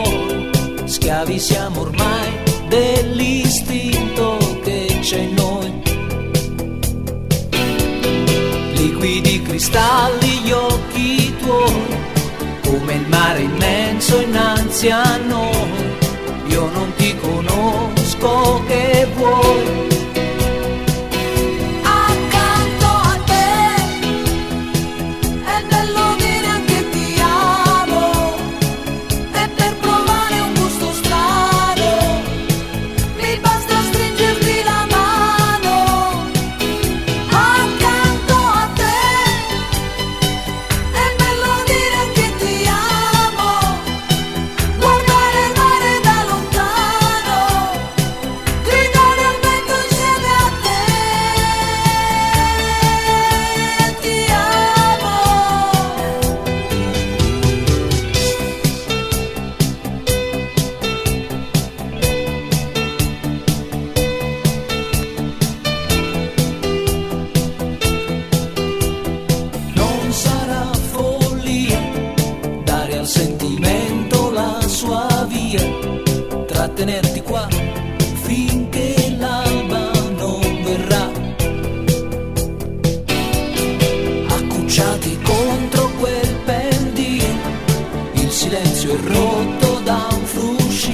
cuore, schiavi siamo ormai dell'istinto che c'è in noi. Liquidi cristalli gli occhi tuoi, come il mare immenso innanzi a noi. Io non ti conosco, che vuoi? Trattenerti qua finché l'alba non verrà, accucciati contro quel pendio, il silenzio è rotto da un fruscio,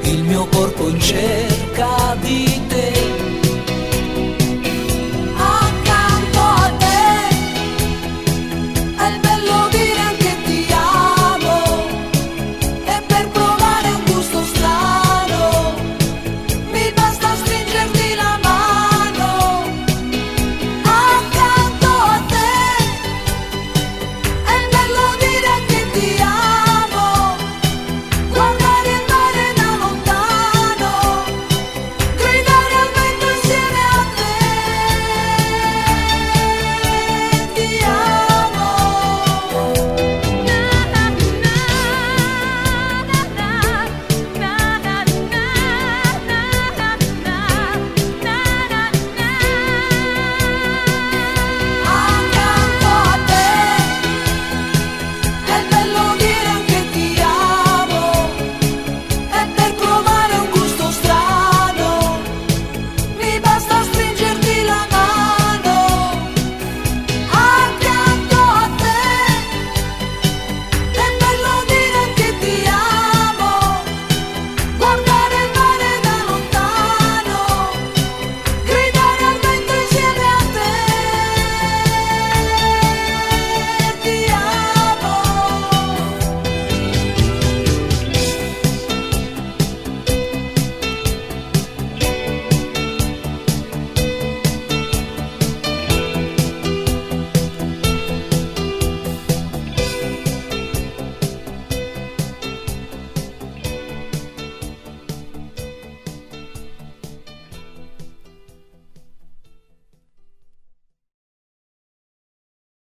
il mio corpo in cielo